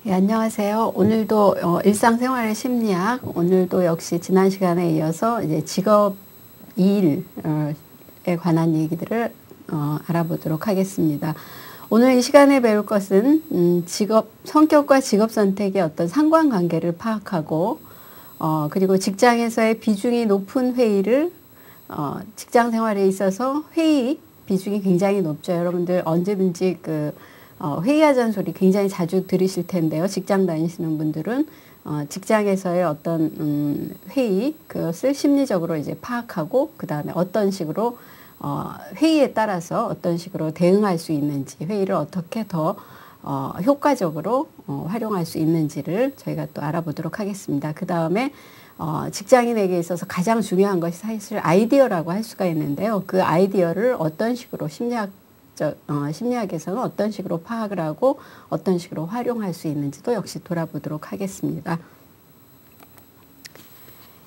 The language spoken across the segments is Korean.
네, 안녕하세요. 오늘도 일상생활의 심리학, 오늘도 역시 지난 시간에 이어서 이제 직업 일에 관한 얘기들을 알아보도록 하겠습니다. 오늘 이 시간에 배울 것은 성격과 직업 선택의 어떤 상관관계를 파악하고 그리고 직장에서의 비중이 높은 회의를 직장 생활에 있어서 회의 비중이 굉장히 높죠. 여러분들 언제든지 회의하자는 소리 굉장히 자주 들으실 텐데요. 직장 다니시는 분들은 직장에서의 어떤 회의 그것을 심리적으로 이제 파악하고 그 다음에 어떤 식으로 회의에 따라서 어떤 식으로 대응할 수 있는지 회의를 어떻게 더 효과적으로 활용할 수 있는지를 저희가 또 알아보도록 하겠습니다. 그 다음에 직장인에게 있어서 가장 중요한 것이 사실 아이디어라고 할 수가 있는데요. 그 아이디어를 어떤 식으로 심리학에서는 어떤 식으로 파악을 하고 어떤 식으로 활용할 수 있는지도 역시 돌아보도록 하겠습니다.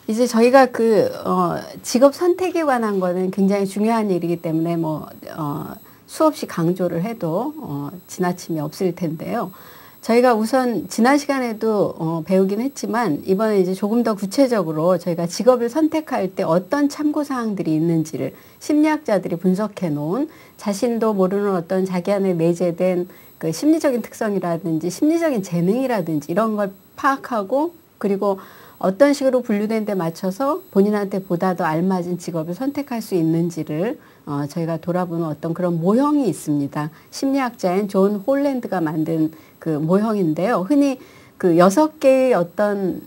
이제 저희가 직업 선택에 관한 거는 굉장히 중요한 일이기 때문에 수없이 강조를 해도 지나침이 없을 텐데요. 저희가 우선 지난 시간에도 배우긴 했지만 이번에 이제 조금 더 구체적으로 저희가 직업을 선택할 때 어떤 참고사항들이 있는지를 심리학자들이 분석해 놓은 자신도 모르는 어떤 자기 안에 내재된 그 심리적인 특성이라든지 심리적인 재능이라든지 이런 걸 파악하고 그리고 어떤 식으로 분류된 데 맞춰서 본인한테 보다 더 알맞은 직업을 선택할 수 있는지를 저희가 돌아보는 어떤 그런 모형이 있습니다. 심리학자인 존 홀랜드가 만든 그 모형인데요. 흔히 그 6개의 어떤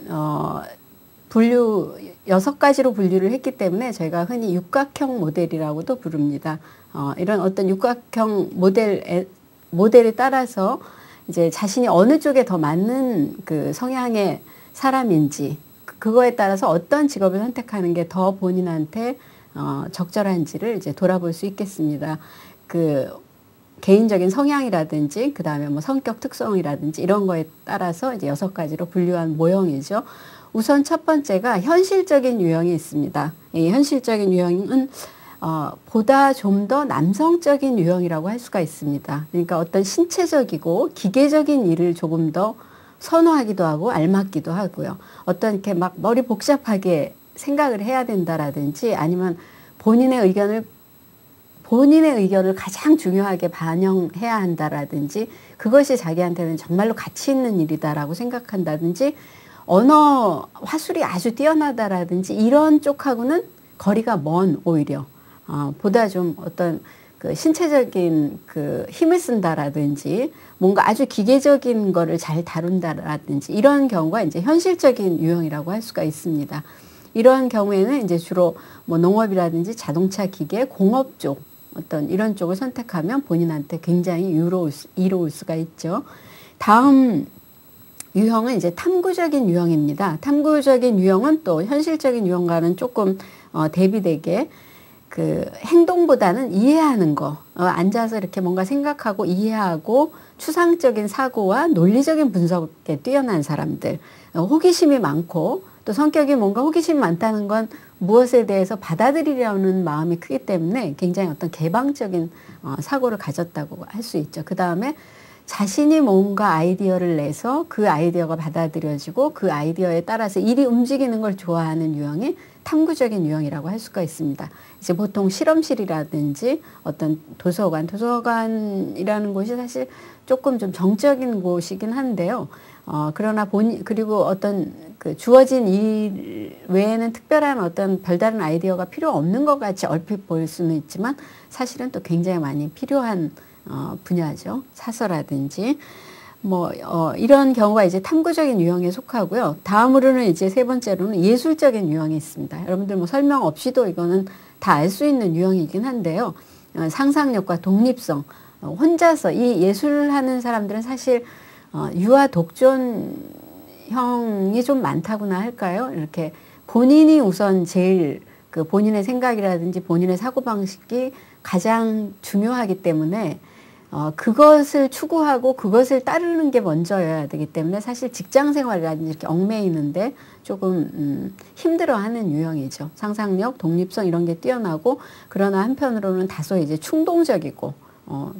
여섯 가지로 분류를 했기 때문에 저희가 흔히 육각형 모델이라고도 부릅니다. 이런 어떤 육각형 모델에 따라서 이제 자신이 어느 쪽에 더 맞는 그 성향의 사람인지 그거에 따라서 어떤 직업을 선택하는 게 더 본인한테 적절한지를 이제 돌아볼 수 있겠습니다. 그 개인적인 성향이라든지 그 다음에 뭐 성격 특성이라든지 이런 거에 따라서 이제 6가지로 분류한 모형이죠. 우선 첫 번째가 현실적인 유형이 있습니다. 이 현실적인 유형은 보다 좀 더 남성적인 유형이라고 할 수가 있습니다. 그러니까 어떤 신체적이고 기계적인 일을 조금 더 선호하기도 하고 알맞기도 하고요. 어떤 이렇게 막 머리 복잡하게 생각을 해야 된다라든지 아니면 본인의 의견을 가장 중요하게 반영해야 한다라든지 그것이 자기한테는 정말로 가치 있는 일이다라고 생각한다든지 언어 화술이 아주 뛰어나다라든지 이런 쪽하고는 거리가 먼 오히려 보다 좀 어떤 그 신체적인 그 힘을 쓴다라든지 뭔가 아주 기계적인 거를 잘 다룬다라든지 이런 경우가 이제 현실적인 유형이라고 할 수가 있습니다. 이런 경우에는 이제 주로 뭐 농업이라든지 자동차 기계, 공업 쪽 어떤 이런 쪽을 선택하면 본인한테 굉장히 이로울 수가 있죠. 다음 유형은 이제 탐구적인 유형입니다. 탐구적인 유형은 또 현실적인 유형과는 조금 대비되게 그 행동보다는 이해하는 거, 앉아서 이렇게 뭔가 생각하고 이해하고 추상적인 사고와 논리적인 분석에 뛰어난 사람들, 호기심이 많고 또 성격이 뭔가 호기심이 많다는 건 무엇에 대해서 받아들이려는 마음이 크기 때문에 굉장히 어떤 개방적인 사고를 가졌다고 할 수 있죠. 그 다음에 자신이 뭔가 아이디어를 내서 그 아이디어가 받아들여지고 그 아이디어에 따라서 일이 움직이는 걸 좋아하는 유형이 탐구적인 유형이라고 할 수가 있습니다. 이제 보통 실험실이라든지 어떤 도서관이라는 곳이 사실 조금 좀 정적인 곳이긴 한데요. 그러나 그리고 어떤 그 주어진 일 외에는 특별한 어떤 별다른 아이디어가 필요 없는 것 같이 얼핏 보일 수는 있지만 사실은 또 굉장히 많이 필요한 분야죠. 사서라든지 이런 경우가 이제 탐구적인 유형에 속하고요. 다음으로는 이제 세 번째로는 예술적인 유형이 있습니다. 여러분들 뭐 설명 없이도 이거는 다 알 수 있는 유형이긴 한데요. 상상력과 독립성, 혼자서 이 예술을 하는 사람들은 사실 유아 독존형이 좀 많다고나 할까요? 이렇게 본인이 우선 제일 그 본인의 생각이라든지 본인의 사고방식이 가장 중요하기 때문에 그것을 추구하고 그것을 따르는 게 먼저여야 되기 때문에 사실 직장 생활이라든지 이렇게 얽매이는데 조금 힘들어하는 유형이죠. 상상력, 독립성 이런 게 뛰어나고 그러나 한편으로는 다소 이제 충동적이고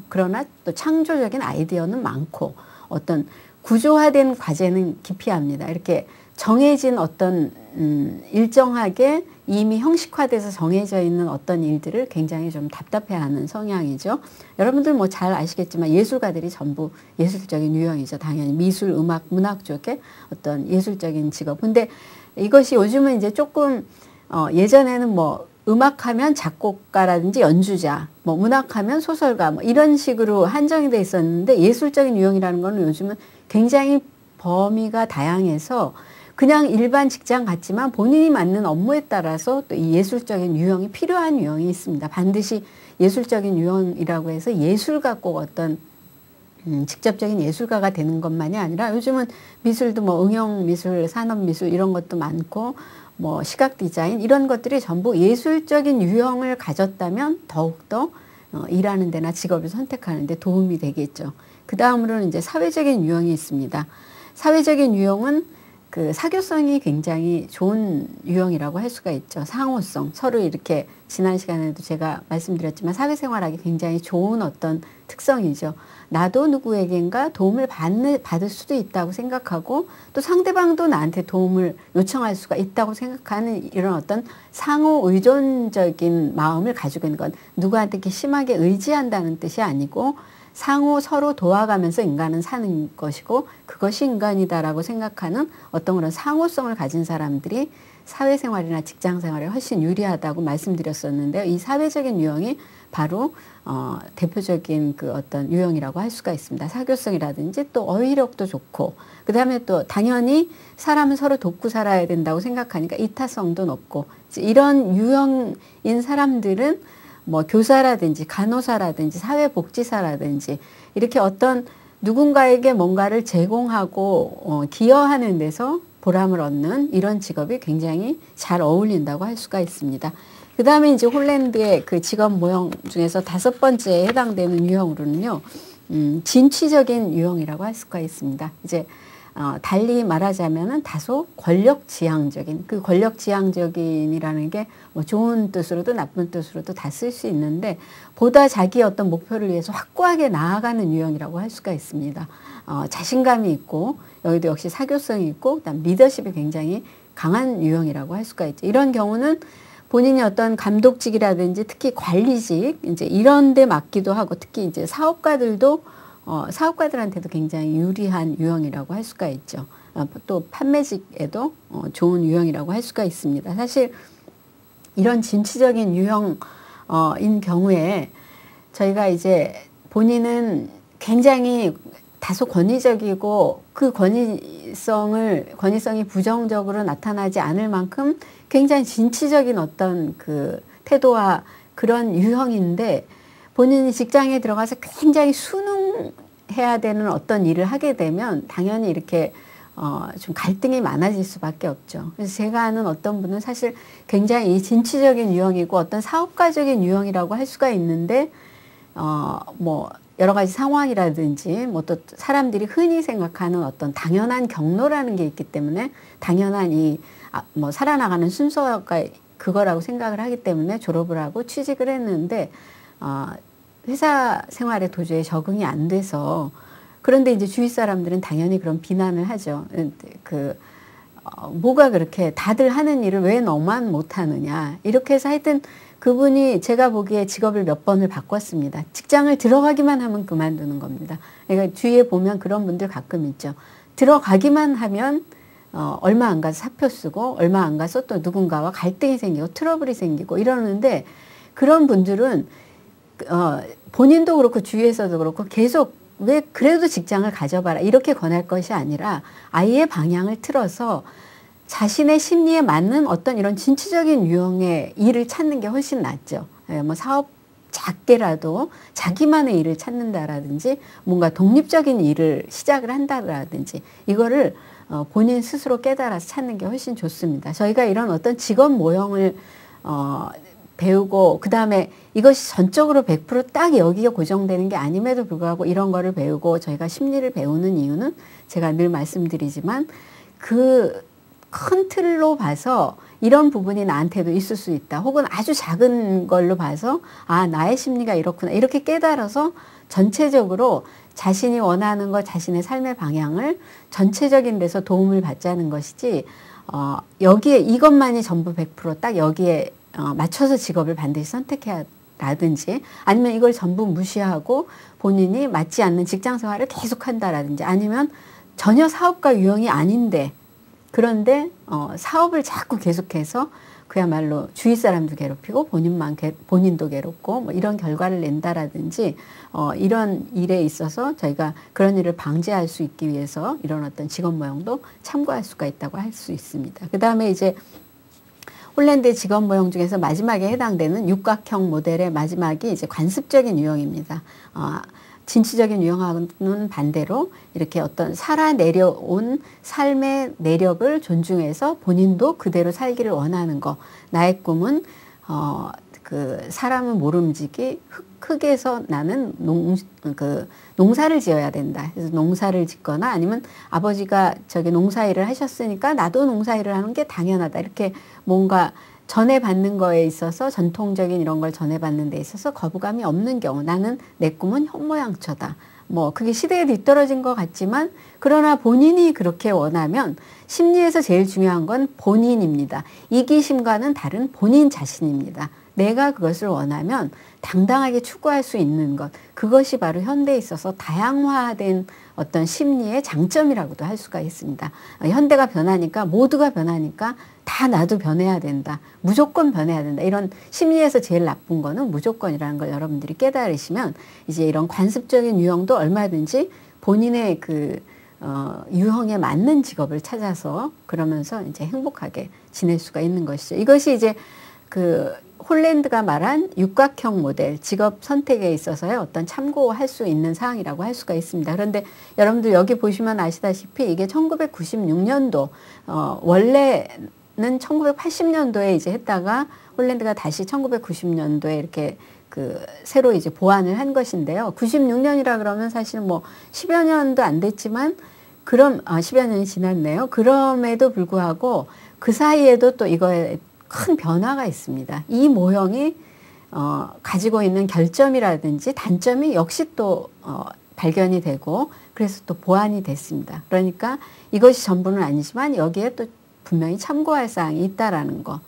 그러나 또 창조적인 아이디어는 많고 어떤 구조화된 과제는 기피합니다. 이렇게 정해진 어떤 일정하게 이미 형식화돼서 정해져 있는 어떤 일들을 굉장히 좀 답답해하는 성향이죠. 여러분들 뭐 잘 아시겠지만 예술가들이 전부 예술적인 유형이죠. 당연히 미술, 음악, 문학 쪽에 어떤 예술적인 직업. 근데 이것이 요즘은 이제 조금 예전에는 뭐 음악하면 작곡가라든지 연주자, 뭐 문학하면 소설가, 뭐 이런 식으로 한정이 돼 있었는데 예술적인 유형이라는 거는 요즘은 굉장히 범위가 다양해서 그냥 일반 직장 같지만 본인이 맡는 업무에 따라서 또 이 예술적인 유형이 필요한 유형이 있습니다. 반드시 예술적인 유형이라고 해서 예술가 꼭 어떤 직접적인 예술가가 되는 것만이 아니라 요즘은 미술도 뭐 응용미술, 산업미술 이런 것도 많고 뭐 시각 디자인 이런 것들이 전부 예술적인 유형을 가졌다면 더욱더 일하는 데나 직업을 선택하는 데 도움이 되겠죠. 그 다음으로는 이제 사회적인 유형이 있습니다. 사회적인 유형은 그 사교성이 굉장히 좋은 유형이라고 할 수가 있죠. 상호성, 서로 이렇게 지난 시간에도 제가 말씀드렸지만 사회생활하기 굉장히 좋은 어떤 특성이죠. 나도 누구에겐가 도움을 받을 수도 있다고 생각하고 또 상대방도 나한테 도움을 요청할 수가 있다고 생각하는 이런 어떤 상호 의존적인 마음을 가지고 있는 건 누구한테 이렇게 심하게 의지한다는 뜻이 아니고 상호 서로 도와가면서 인간은 사는 것이고 그것이 인간이다라고 생각하는 어떤 그런 상호성을 가진 사람들이 사회생활이나 직장생활에 훨씬 유리하다고 말씀드렸었는데요. 이 사회적인 유형이 바로 대표적인 그 어떤 유형이라고 할 수가 있습니다. 사교성이라든지 또 어휘력도 좋고 그 다음에 또 당연히 사람은 서로 돕고 살아야 된다고 생각하니까 이타성도 높고 이런 유형인 사람들은 뭐 교사라든지 간호사라든지 사회복지사라든지 이렇게 어떤 누군가에게 뭔가를 제공하고 기여하는 데서 보람을 얻는 이런 직업이 굉장히 잘 어울린다고 할 수가 있습니다. 그 다음에 이제 홀랜드의 그 직업 모형 중에서 5번째에 해당되는 유형으로는요, 진취적인 유형이라고 할 수가 있습니다. 이제 달리 말하자면은 다소 권력지향적인, 그 권력지향적인이라는 게 뭐 좋은 뜻으로도 나쁜 뜻으로도 다 쓸 수 있는데 보다 자기의 어떤 목표를 위해서 확고하게 나아가는 유형이라고 할 수가 있습니다. 자신감이 있고 여기도 역시 사교성이 있고 그다음 리더십이 굉장히 강한 유형이라고 할 수가 있죠. 이런 경우는 본인이 어떤 감독직이라든지 특히 관리직 이제 이런 데 맡기도 하고 특히 이제 사업가들도 사업가들한테도 굉장히 유리한 유형이라고 할 수가 있죠. 또 판매직에도 좋은 유형이라고 할 수가 있습니다. 사실 이런 진취적인 유형인 경우에 저희가 이제 본인은 굉장히 다소 권위적이고 그 권위성이 부정적으로 나타나지 않을 만큼 굉장히 진취적인 어떤 그 태도와 그런 유형인데 본인이 직장에 들어가서 굉장히 순응해야 되는 어떤 일을 하게 되면 당연히 이렇게 좀 갈등이 많아질 수밖에 없죠. 그래서 제가 아는 어떤 분은 사실 굉장히 진취적인 유형이고 어떤 사업가적인 유형이라고 할 수가 있는데 뭐 여러 가지 상황이라든지 뭐 또 사람들이 흔히 생각하는 어떤 당연한 경로라는 게 있기 때문에 당연한 뭐 살아나가는 순서가 그거라고 생각을 하기 때문에 졸업을 하고 취직을 했는데 회사 생활에 도저히 적응이 안 돼서 그런데 이제 주위 사람들은 당연히 그런 비난을 하죠. 뭐가 그렇게 다들 하는 일을 왜 너만 못하느냐. 이렇게 해서 하여튼 그분이 제가 보기에 직업을 몇 번을 바꿨습니다. 직장을 들어가기만 하면 그만두는 겁니다. 그러니까 주위에 보면 그런 분들 가끔 있죠. 들어가기만 하면 얼마 안 가서 사표 쓰고 얼마 안 가서 또 누군가와 갈등이 생기고 트러블이 생기고 이러는데 그런 분들은 본인도 그렇고 주위에서도 그렇고 계속 왜 그래도 직장을 가져봐라 이렇게 권할 것이 아니라 아예 방향을 틀어서 자신의 심리에 맞는 어떤 이런 진취적인 유형의 일을 찾는 게 훨씬 낫죠. 뭐 사업 작게라도 자기만의 일을 찾는다라든지 뭔가 독립적인 일을 시작을 한다라든지 이거를 본인 스스로 깨달아서 찾는 게 훨씬 좋습니다. 저희가 이런 어떤 직업 모형을 배우고 그 다음에 이것이 전적으로 100% 여기가 고정되는 게 아님에도 불구하고 이런 거를 배우고 저희가 심리를 배우는 이유는 제가 늘 말씀드리지만 그 큰 틀로 봐서 이런 부분이 나한테도 있을 수 있다. 혹은 아주 작은 걸로 봐서 나의 심리가 이렇구나. 이렇게 깨달아서 전체적으로 자신이 원하는 것, 자신의 삶의 방향을 전체적인 데서 도움을 받자는 것이지, 여기에 이것만이 전부 100%딱 여기에 맞춰서 직업을 반드시 선택해야 라든지, 아니면 이걸 전부 무시하고 본인이 맞지 않는 직장 생활을 계속 한다라든지, 아니면 전혀 사업가 유형이 아닌데 그런데 사업을 자꾸 계속해서 그야말로 주위 사람도 괴롭히고 본인도 괴롭고 뭐 이런 결과를 낸다라든지, 이런 일에 있어서 저희가 그런 일을 방지할 수 있기 위해서 이런 어떤 직업 모형도 참고할 수가 있다고 할 수 있습니다. 그 다음에 이제 홀랜드의 직업 모형 중에서 마지막에 해당되는 육각형 모델의 마지막이 이제 관습적인 유형입니다. 진취적인 유형하고는 반대로 이렇게 어떤 살아내려온 삶의 내력을 존중해서 본인도 그대로 살기를 원하는 거. 나의 꿈은 그 사람은 모름지기 흙에서 나는 농사를 지어야 된다. 그래서 농사를 짓거나 아니면 아버지가 저기 농사일을 하셨으니까 나도 농사일을 하는 게 당연하다. 이렇게 뭔가 전해받는 거에 있어서 전통적인 이런 걸 전해받는 데 있어서 거부감이 없는 경우, 나는 내 꿈은 현모양처다. 뭐 그게 시대에 뒤떨어진 것 같지만 그러나 본인이 그렇게 원하면 심리에서 제일 중요한 건 본인입니다. 이기심과는 다른 본인 자신입니다. 내가 그것을 원하면 당당하게 추구할 수 있는 것, 그것이 바로 현대에 있어서 다양화된 어떤 심리의 장점이라고도 할 수가 있습니다. 현대가 변하니까, 모두가 변하니까 다 나도 변해야 된다, 무조건 변해야 된다, 이런 심리에서 제일 나쁜 거는 무조건이라는 걸 여러분들이 깨달으시면 이제 이런 관습적인 유형도 얼마든지 본인의 그 유형에 맞는 직업을 찾아서 그러면서 이제 행복하게 지낼 수가 있는 것이죠. 이것이 이제 그 홀랜드가 말한 육각형 모델, 직업 선택에 있어서의 어떤 참고할 수 있는 사항이라고 할 수가 있습니다. 그런데 여러분들 여기 보시면 아시다시피 이게 1996년도, 원래는 1980년도에 이제 했다가 홀랜드가 다시 1990년도에 이렇게 그 새로 이제 보완을 한 것인데요. 96년이라 그러면 사실 뭐 10여 년도 안 됐지만, 10여 년이 지났네요. 그럼에도 불구하고 그 사이에도 또 이거에 큰 변화가 있습니다. 이 모형이 가지고 있는 결점이라든지 단점이 역시 또 발견이 되고, 그래서 또 보완이 됐습니다. 그러니까 이것이 전부는 아니지만 여기에 또 분명히 참고할 사항이 있다라는 거,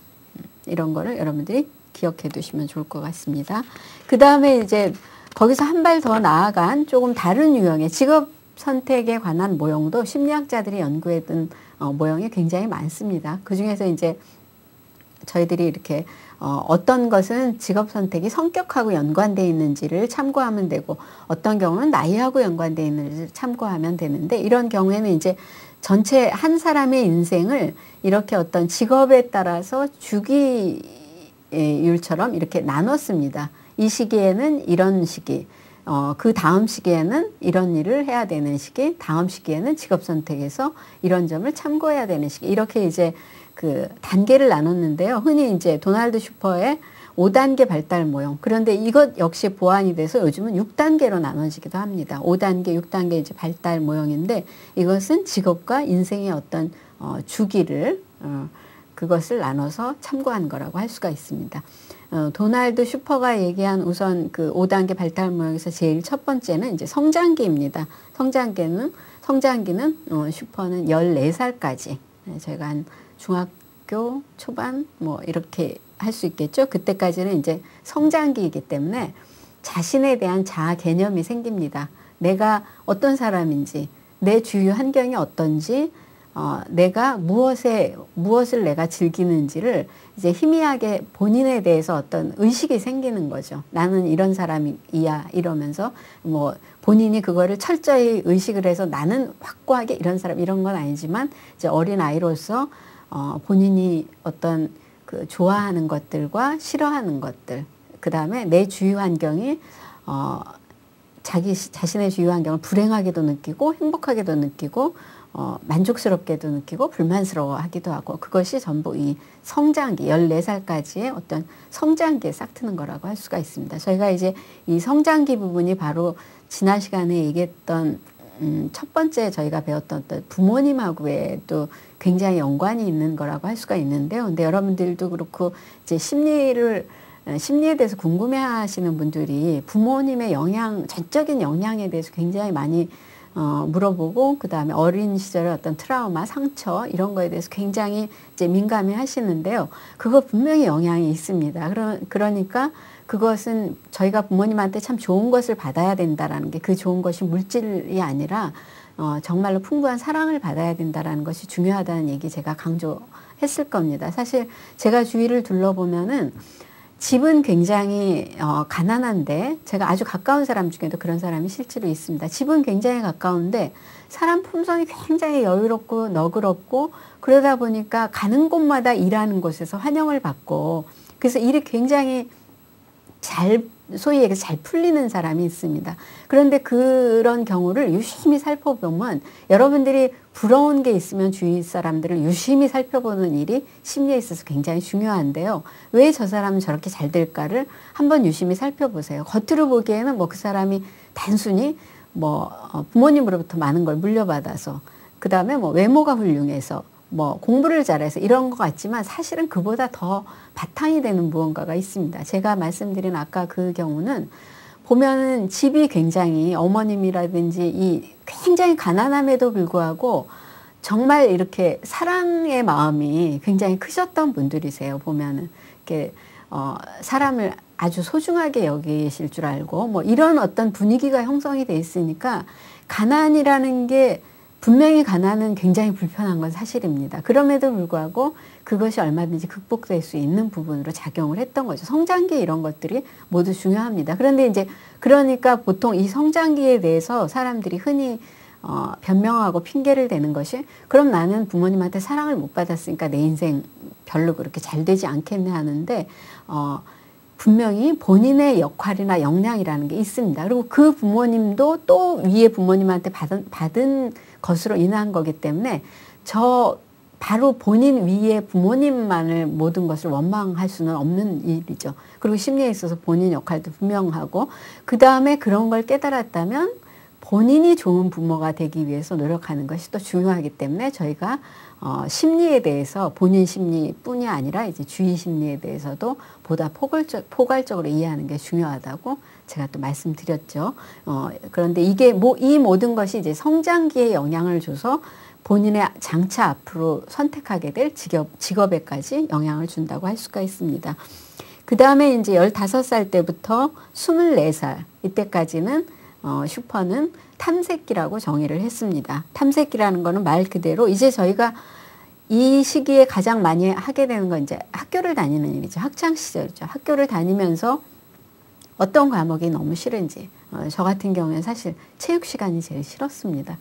이런 거를 여러분들이 기억해 두시면 좋을 것 같습니다. 그 다음에 이제 거기서 한 발 더 나아간 조금 다른 유형의 직업 선택에 관한 모형도 심리학자들이 연구해 둔 모형이 굉장히 많습니다. 그 중에서 이제 저희들이 이렇게 어떤 것은 직업 선택이 성격하고 연관되어 있는지를 참고하면 되고, 어떤 경우는 나이하고 연관되어 있는지를 참고하면 되는데, 이런 경우에는 이제 전체 한 사람의 인생을 이렇게 어떤 직업에 따라서 주기율처럼 이렇게 나눴습니다. 이 시기에는 이런 시기, 그 다음 시기에는 이런 일을 해야 되는 시기, 다음 시기에는 직업 선택에서 이런 점을 참고해야 되는 시기, 이렇게 이제 그 단계를 나눴는데요. 흔히 이제 도널드 슈퍼의 5단계 발달 모형. 그런데 이것 역시 보완이 돼서 요즘은 6단계로 나눠지기도 합니다. 5단계, 6단계 이제 발달 모형인데, 이것은 직업과 인생의 어떤 주기를 그것을 나눠서 참고한 거라고 할 수가 있습니다. 도널드 슈퍼가 얘기한 우선 그 5단계 발달 모형에서 제일 첫 번째는 이제 성장기입니다. 성장기는 슈퍼는 14살까지, 저희가 한 중학교 초반 뭐 이렇게 할 수 있겠죠. 그때까지는 이제 성장기이기 때문에 자신에 대한 자아 개념이 생깁니다. 내가 어떤 사람인지, 내 주위 환경이 어떤지, 내가 무엇을 내가 즐기는지를 이제 희미하게 본인에 대해서 어떤 의식이 생기는 거죠. 나는 이런 사람이야 이러면서 뭐 본인이 그거를 철저히 의식을 해서 나는 확고하게 이런 사람, 이런 건 아니지만 이제 어린 아이로서 본인이 어떤 그 좋아하는 것들과 싫어하는 것들, 그 다음에 내 주위 환경이 자신의 주위 환경을 불행하게도 느끼고 행복하게도 느끼고 만족스럽게도 느끼고 불만스러워하기도 하고, 그것이 전부 이 성장기 14살까지의 어떤 성장기에 싹트는 거라고 할 수가 있습니다. 저희가 이제 이 성장기 부분이 바로 지난 시간에 얘기했던 첫 번째 저희가 배웠던 어떤 부모님하고의 또 굉장히 연관이 있는 거라고 할 수가 있는데요. 근데 여러분들도 그렇고 이제 심리를 심리에 대해서 궁금해 하시는 분들이 부모님의 영향, 전적인 영향에 대해서 굉장히 많이 물어보고, 그 다음에 어린 시절의 어떤 트라우마, 상처, 이런 거에 대해서 굉장히 이제 민감해 하시는데요. 그거 분명히 영향이 있습니다. 그러니까 그것은 저희가 부모님한테 참 좋은 것을 받아야 된다라는 게, 그 좋은 것이 물질이 아니라 정말로 풍부한 사랑을 받아야 된다라는 것이 중요하다는 얘기 제가 강조했을 겁니다. 사실 제가 주위를 둘러보면은 집은 굉장히 가난한데, 제가 아주 가까운 사람 중에도 그런 사람이 실제로 있습니다. 집은 굉장히 가까운데 사람 품성이 굉장히 여유롭고 너그럽고, 그러다 보니까 가는 곳마다 일하는 곳에서 환영을 받고, 그래서 일이 굉장히 소위 얘기해서 잘 풀리는 사람이 있습니다. 그런데 그런 경우를 유심히 살펴보면, 여러분들이 부러운 게 있으면 주위 사람들을 유심히 살펴보는 일이 심리에 있어서 굉장히 중요한데요. 왜 저 사람은 저렇게 잘 될까를 한번 유심히 살펴보세요. 겉으로 보기에는 뭐 그 사람이 단순히 부모님으로부터 많은 걸 물려받아서, 그 다음에 외모가 훌륭해서, 공부를 잘해서 이런 것 같지만, 사실은 그보다 더 바탕이 되는 무언가가 있습니다. 제가 말씀드린 아까 그 경우는 보면은 집이 굉장히, 어머님이라든지 굉장히 가난함에도 불구하고 정말 이렇게 사랑의 마음이 굉장히 크셨던 분들이세요. 보면은 이렇게 사람을 아주 소중하게 여기실 줄 알고, 이런 어떤 분위기가 형성이 돼 있으니까, 가난이라는 게, 분명히 가난은 굉장히 불편한 건 사실입니다. 그럼에도 불구하고 그것이 얼마든지 극복될 수 있는 부분으로 작용을 했던 거죠. 성장기 이런 것들이 모두 중요합니다. 그런데 이제 그러니까 보통 이 성장기에 대해서 사람들이 흔히 변명하고 핑계를 대는 것이, 그럼 나는 부모님한테 사랑을 못 받았으니까 내 인생 별로 그렇게 잘 되지 않겠네 하는데, 분명히 본인의 역할이나 역량이라는 게 있습니다. 그리고 그 부모님도 또 위에 부모님한테 받은 것으로 인한 거기 때문에, 바로 본인 위에 부모님만을 모든 것을 원망할 수는 없는 일이죠. 그리고 심리에 있어서 본인 역할도 분명하고, 그 다음에 그런 걸 깨달았다면 본인이 좋은 부모가 되기 위해서 노력하는 것이 또 중요하기 때문에, 저희가 심리에 대해서 본인 심리뿐이 아니라 이제 주위 심리에 대해서도 보다 포괄적으로 이해하는 게 중요하다고 제가 또 말씀드렸죠. 그런데 이게 이 모든 것이 이제 성장기에 영향을 줘서 본인의 장차 앞으로 선택하게 될 직업에까지 영향을 준다고 할 수가 있습니다. 그 다음에 이제 15살 때부터 24살 이때까지는 슈퍼는 탐색기라고 정의를 했습니다. 탐색기라는 거는 말 그대로 이제 저희가 이 시기에 가장 많이 하게 되는 건 이제 학교를 다니는 일이죠. 학창 시절이죠. 학교를 다니면서 어떤 과목이 너무 싫은지, 저 같은 경우에는 사실 체육 시간이 제일 싫었습니다.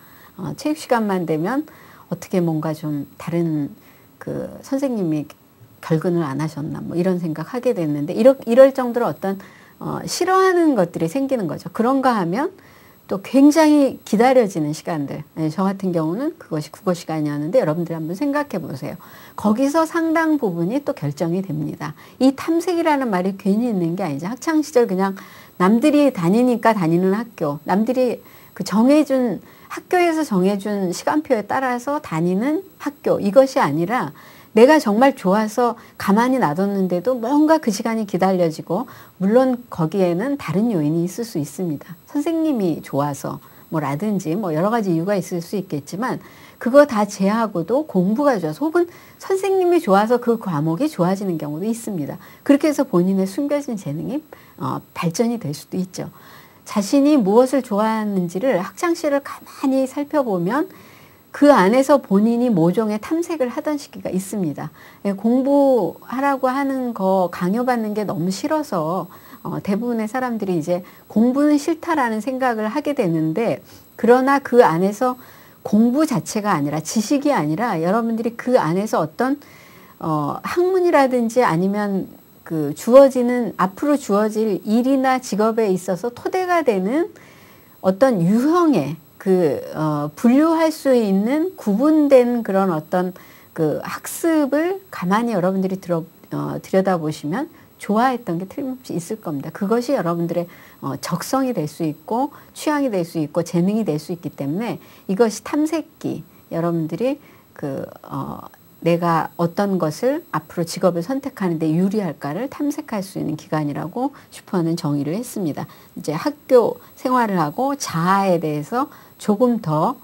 체육 시간만 되면 어떻게 뭔가 좀 다른 선생님이 결근을 안 하셨나 이런 생각하게 됐는데, 이럴 정도로 어떤 싫어하는 것들이 생기는 거죠. 그런가 하면 또 굉장히 기다려지는 시간들, 저 같은 경우는 그것이 국어 시간이었는데, 여러분들이 한번 생각해 보세요. 거기서 상당 부분이 또 결정이 됩니다. 이 탐색이라는 말이 괜히 있는 게 아니죠. 학창시절 그냥 남들이 다니니까 다니는 학교, 남들이 학교에서 정해준 시간표에 따라서 다니는 학교, 이것이 아니라 내가 정말 좋아서 가만히 놔뒀는데도 뭔가 그 시간이 기다려지고, 물론 거기에는 다른 요인이 있을 수 있습니다. 선생님이 좋아서 라든지 여러 가지 이유가 있을 수 있겠지만, 그거 다 제하고도 공부가 좋아서, 혹은 선생님이 좋아서 그 과목이 좋아지는 경우도 있습니다. 그렇게 해서 본인의 숨겨진 재능이 발전이 될 수도 있죠. 자신이 무엇을 좋아하는지를 학창시절을 가만히 살펴보면 그 안에서 본인이 모종의 탐색을 하던 시기가 있습니다. 공부하라고 하는 거 강요받는 게 너무 싫어서 대부분의 사람들이 이제 공부는 싫다라는 생각을 하게 되는데, 그러나 그 안에서 공부 자체가 아니라, 지식이 아니라 여러분들이 그 안에서 어떤 학문이라든지 아니면 앞으로 주어질 일이나 직업에 있어서 토대가 되는 어떤 유형의 분류할 수 있는 구분된 그런 어떤 학습을 가만히 여러분들이 들여다보시면 좋아했던 게 틀림없이 있을 겁니다. 그것이 여러분들의 적성이 될 수 있고, 취향이 될 수 있고, 재능이 될 수 있기 때문에, 이것이 탐색기, 여러분들이 내가 어떤 것을 앞으로 직업을 선택하는데 유리할까를 탐색할 수 있는 기간이라고 슈퍼는 정의를 했습니다. 이제 학교 생활을 하고 자아에 대해서 조금 더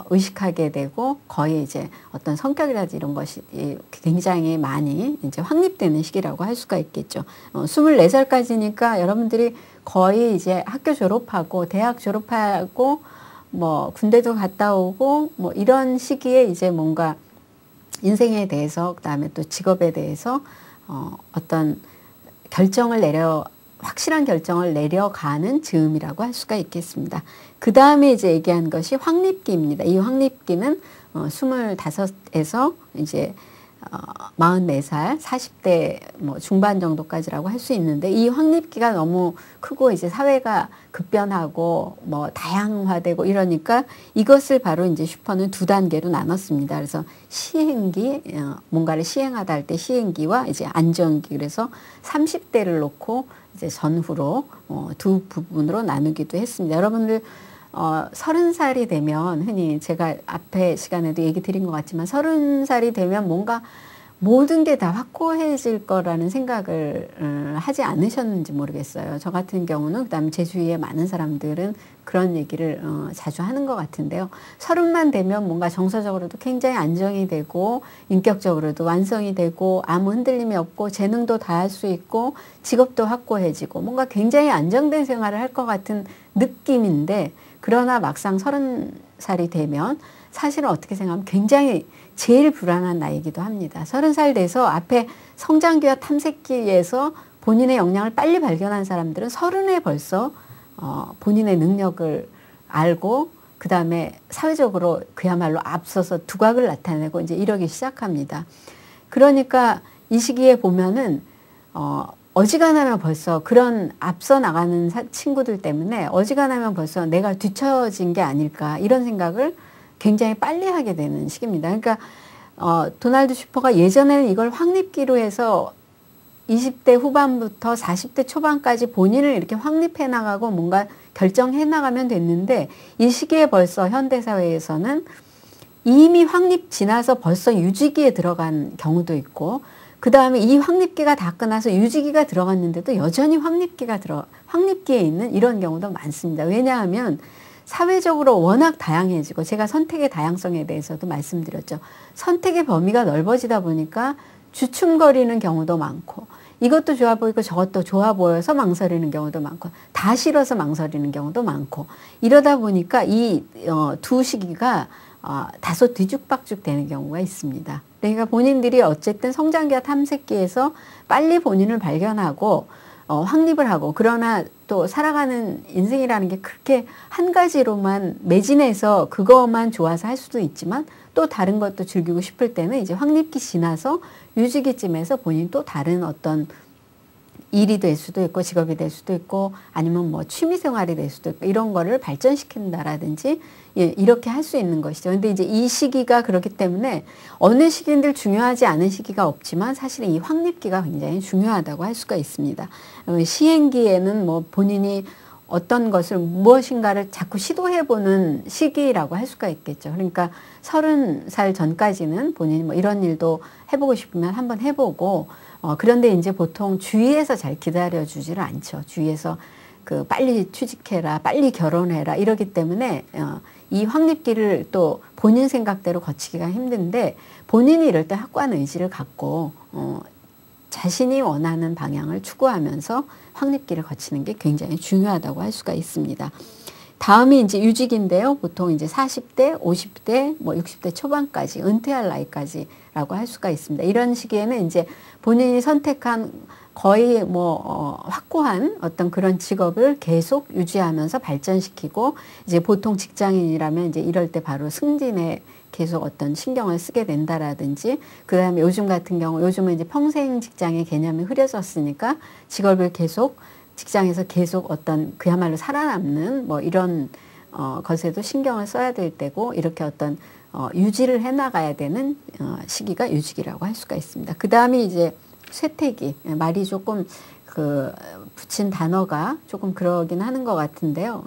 의식하게 되고 거의 이제 어떤 성격이라든지 이런 것이 굉장히 많이 이제 확립되는 시기라고 할 수가 있겠죠. 24살까지니까 여러분들이 거의 이제 학교 졸업하고 대학 졸업하고 뭐 군대도 갔다 오고 뭐 이런 시기에 이제 뭔가 인생에 대해서 그다음에 또 직업에 대해서 어떤 확실한 결정을 내려가는 즈음이라고 할 수가 있겠습니다. 그 다음에 이제 얘기한 것이 확립기입니다. 이 확립기는 25에서 이제 44살, 40대 뭐 중반 정도까지라고 할 수 있는데 이 확립기가 너무 크고 이제 사회가 급변하고 뭐 다양화되고 이러니까 이것을 바로 이제 슈퍼는 두 단계로 나눴습니다. 그래서 시행기, 뭔가를 시행하다 할 때 시행기와 이제 안정기, 그래서 30대를 놓고 이제 전후로 두 부분으로 나누기도 했습니다. 여러분들 30살이 되면 흔히 제가 앞에 시간에도 얘기 드린 것 같지만 30살이 되면 뭔가 모든 게 다 확고해질 거라는 생각을 하지 않으셨는지 모르겠어요. 저 같은 경우는 그다음에 제 주위에 많은 사람들은 그런 얘기를 자주 하는 것 같은데요. 30만 되면 뭔가 정서적으로도 굉장히 안정이 되고 인격적으로도 완성이 되고 아무 흔들림이 없고 재능도 다할 수 있고 직업도 확고해지고 뭔가 굉장히 안정된 생활을 할 것 같은 느낌인데 그러나 막상 30살이 되면 사실은 어떻게 생각하면 굉장히 제일 불안한 나이이기도 합니다. 30살 돼서 앞에 성장기와 탐색기에서 본인의 역량을 빨리 발견한 사람들은 30에 벌써 본인의 능력을 알고 그 다음에 사회적으로 그야말로 앞서서 두각을 나타내고 이제 이러기 시작합니다. 그러니까 이 시기에 보면은 어지간하면 벌써 그런 앞서 나가는 친구들 때문에 어지간하면 벌써 내가 뒤처진 게 아닐까 이런 생각을 굉장히 빨리 하게 되는 시기입니다. 그러니까 도널드 슈퍼가 예전에는 이걸 확립기로 해서 20대 후반부터 40대 초반까지 본인을 이렇게 확립해 나가고 뭔가 결정해 나가면 됐는데 이 시기에 벌써 현대사회에서는 이미 확립 지나서 벌써 유지기에 들어간 경우도 있고 그 다음에 이 확립기가 다 끝나서 유지기가 들어갔는데도 여전히 확립기에 있는 이런 경우도 많습니다. 왜냐하면 사회적으로 워낙 다양해지고 제가 선택의 다양성에 대해서도 말씀드렸죠. 선택의 범위가 넓어지다 보니까 주춤거리는 경우도 많고 이것도 좋아 보이고 저것도 좋아 보여서 망설이는 경우도 많고 다 싫어서 망설이는 경우도 많고 이러다 보니까 이 두 시기가 다소 뒤죽박죽 되는 경우가 있습니다. 그러니까 본인들이 어쨌든 성장기와 탐색기에서 빨리 본인을 발견하고 확립을 하고 그러나 또 살아가는 인생이라는 게 그렇게 한 가지로만 매진해서 그것만 좋아서 할 수도 있지만 또 다른 것도 즐기고 싶을 때는 이제 확립기 지나서 유지기쯤에서 본인 또 다른 어떤 일이 될 수도 있고 직업이 될 수도 있고 아니면 뭐 취미생활이 될 수도 있고 이런 거를 발전시킨다라든지 이렇게 할 수 있는 것이죠. 근데 이제 이 시기가 그렇기 때문에 어느 시기인들 중요하지 않은 시기가 없지만 사실은 이 확립기가 굉장히 중요하다고 할 수가 있습니다. 시행기에는 뭐 본인이 어떤 것을 무엇인가를 자꾸 시도해보는 시기라고 할 수가 있겠죠. 그러니까 30살 전까지는 본인이 뭐 이런 일도 해보고 싶으면 한번 해보고 그런데 이제 보통 주위에서 잘 기다려주지를 않죠. 주위에서 그 빨리 취직해라, 빨리 결혼해라 이러기 때문에 이 확립기를 또 본인 생각대로 거치기가 힘든데 본인이 이럴 때 확고한 의지를 갖고 자신이 원하는 방향을 추구하면서 확립기를 거치는 게 굉장히 중요하다고 할 수가 있습니다. 다음이 이제 유직인데요. 보통 이제 40대, 50대, 뭐 60대 초반까지 은퇴할 나이까지라고 할 수가 있습니다. 이런 시기에는 이제 본인이 선택한 거의 확고한 어떤 그런 직업을 계속 유지하면서 발전시키고 이제 보통 직장인이라면 이제 이럴 때 바로 승진에 계속 어떤 신경을 쓰게 된다라든지 그 다음에 요즘 같은 경우 요즘은 이제 평생 직장의 개념이 흐려졌으니까 직업을 계속 직장에서 계속 어떤 그야말로 살아남는 뭐 이런 것에도 신경을 써야 될 때고 이렇게 어떤 유지를 해나가야 되는 시기가 유직이라고 할 수가 있습니다. 그 다음에 이제 쇠퇴기 말이 조금 그 붙인 단어가 조금 그러긴 하는 것 같은데요.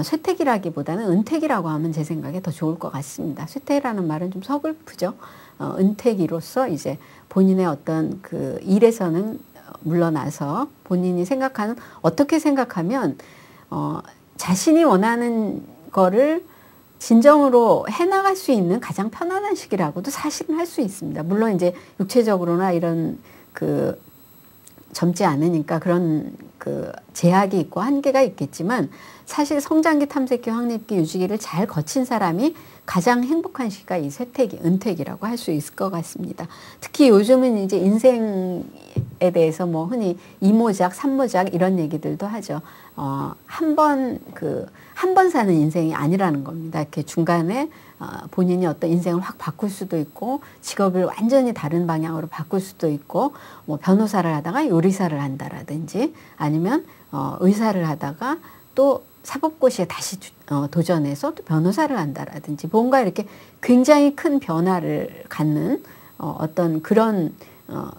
쇠퇴기라기보다는 은퇴기라고 하면 제 생각에 더 좋을 것 같습니다. 쇠퇴라는 말은 좀 서글프죠. 은퇴기로서 이제 본인의 어떤 그 일에서는 물러나서 본인이 생각하는, 어떻게 생각하면 자신이 원하는 거를 진정으로 해나갈 수 있는 가장 편안한 시기라고도 사실은 할 수 있습니다. 물론 이제 육체적으로나 이런 그 젊지 않으니까 그런 그 제약이 있고 한계가 있겠지만, 사실 성장기, 탐색기, 확립기, 유지기를 잘 거친 사람이 가장 행복한 시기가 이 쇠퇴기, 은퇴기라고 할 수 있을 것 같습니다. 특히 요즘은 이제 인생에 대해서 뭐 흔히 이모작, 삼모작 이런 얘기들도 하죠. 한 번 사는 인생이 아니라는 겁니다. 이렇게 중간에 본인이 어떤 인생을 확 바꿀 수도 있고, 직업을 완전히 다른 방향으로 바꿀 수도 있고, 뭐 변호사를 하다가 요리사를 한다라든지, 아니면 의사를 하다가 또 사법고시에 다시 도전해서 또 변호사를 한다라든지, 뭔가 이렇게 굉장히 큰 변화를 갖는 어떤 그런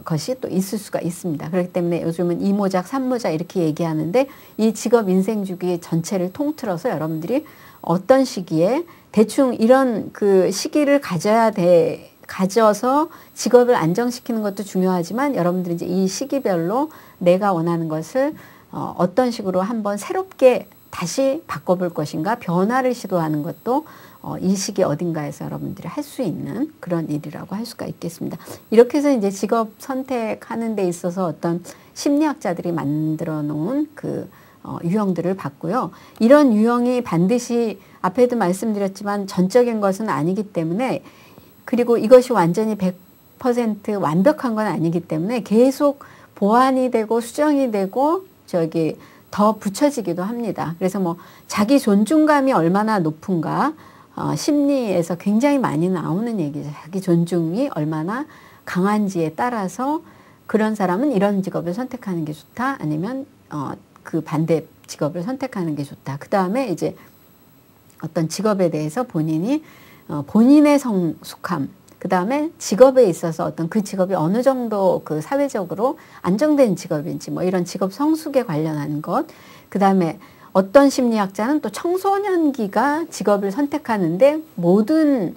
것이 또 있을 수가 있습니다. 그렇기 때문에 요즘은 이모작, 삼모작 이렇게 얘기하는데, 이 직업 인생 주기 전체를 통틀어서 여러분들이 어떤 시기에 대충 이런 그 시기를 가져서 직업을 안정시키는 것도 중요하지만, 여러분들이 이제 이 시기별로 내가 원하는 것을 어떤 식으로 한번 새롭게 다시 바꿔볼 것인가, 변화를 시도하는 것도 이 시기 어딘가에서 여러분들이 할 수 있는 그런 일이라고 할 수가 있겠습니다. 이렇게 해서 이제 직업 선택하는 데 있어서 어떤 심리학자들이 만들어 놓은 그 유형들을 봤고요. 이런 유형이 반드시 앞에도 말씀드렸지만 전적인 것은 아니기 때문에, 그리고 이것이 완전히 100% 완벽한 건 아니기 때문에 계속 보완이 되고 수정이 되고 더 붙여지기도 합니다. 그래서 뭐 자기 존중감이 얼마나 높은가, 심리에서 굉장히 많이 나오는 얘기죠. 자기 존중이 얼마나 강한지에 따라서 그런 사람은 이런 직업을 선택하는 게 좋다, 아니면 그 반대 직업을 선택하는 게 좋다. 그 다음에 이제 어떤 직업에 대해서 본인이 본인의 성숙함, 그 다음에 직업에 있어서 어떤 그 직업이 어느 정도 그 사회적으로 안정된 직업인지, 뭐 이런 직업 성숙에 관련한 것, 그 다음에 어떤 심리학자는 또 청소년기가 직업을 선택하는데 모든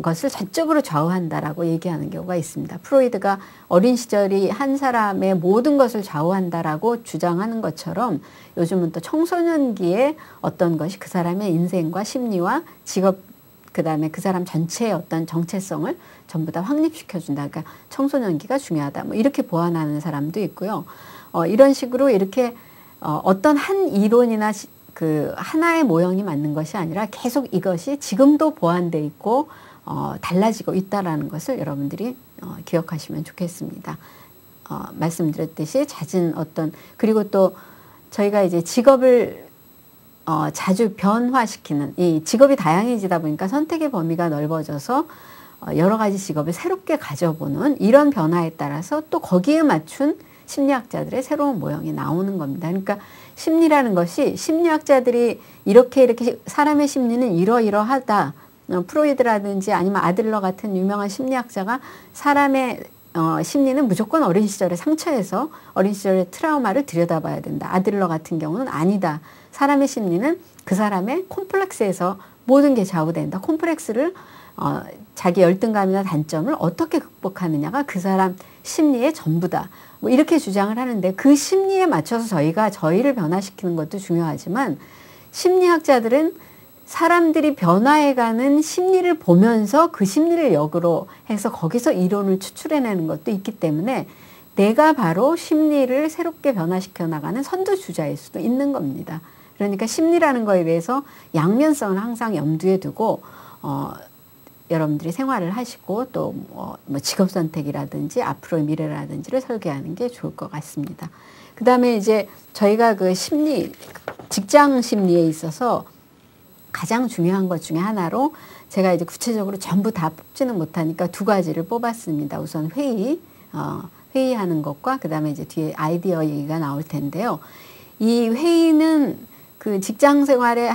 것을 전적으로 좌우한다라고 얘기하는 경우가 있습니다. 프로이드가 어린 시절이 한 사람의 모든 것을 좌우한다라고 주장하는 것처럼, 요즘은 또 청소년기에 어떤 것이 그 사람의 인생과 심리와 직업, 그 다음에 그 사람 전체의 어떤 정체성을 전부 다 확립시켜준다. 그러니까 청소년기가 중요하다. 뭐 이렇게 보완하는 사람도 있고요. 이런 식으로 이렇게 어떤 한 이론이나 그 하나의 모형이 맞는 것이 아니라 계속 이것이 지금도 보완돼 있고 달라지고 있다라는 것을 여러분들이 기억하시면 좋겠습니다. 말씀드렸듯이 잦은 그리고 또 저희가 이제 직업을 자주 변화시키는, 이 직업이 다양해지다 보니까 선택의 범위가 넓어져서 여러 가지 직업을 새롭게 가져보는 이런 변화에 따라서 또 거기에 맞춘 심리학자들의 새로운 모형이 나오는 겁니다. 그러니까 심리라는 것이, 심리학자들이 이렇게 사람의 심리는 이러이러하다, 프로이드라든지 아니면 아들러 같은 유명한 심리학자가 사람의 심리는 무조건 어린 시절의 상처에서, 어린 시절의 트라우마를 들여다봐야 된다. 아들러 같은 경우는 아니다. 사람의 심리는 그 사람의 콤플렉스에서 모든 게 좌우된다. 콤플렉스를 자기 열등감이나 단점을 어떻게 극복하느냐가 그 사람 심리의 전부다. 뭐 이렇게 주장을 하는데, 그 심리에 맞춰서 저희가 저희를 변화시키는 것도 중요하지만, 심리학자들은 사람들이 변화해가는 심리를 보면서 그 심리를 역으로 해서 거기서 이론을 추출해내는 것도 있기 때문에, 내가 바로 심리를 새롭게 변화시켜 나가는 선두주자일 수도 있는 겁니다. 그러니까 심리라는 거에 대해서 양면성을 항상 염두에 두고 여러분들이 생활을 하시고, 또 뭐 직업 선택이라든지 앞으로의 미래라든지를 설계하는 게 좋을 것 같습니다. 그 다음에 이제 저희가 그 직장 심리에 있어서 가장 중요한 것 중에 하나로, 제가 이제 구체적으로 전부 다 뽑지는 못하니까 두 가지를 뽑았습니다. 우선 회의하는 것과, 그 다음에 이제 뒤에 아이디어 얘기가 나올 텐데요. 이 회의는 그 직장 생활의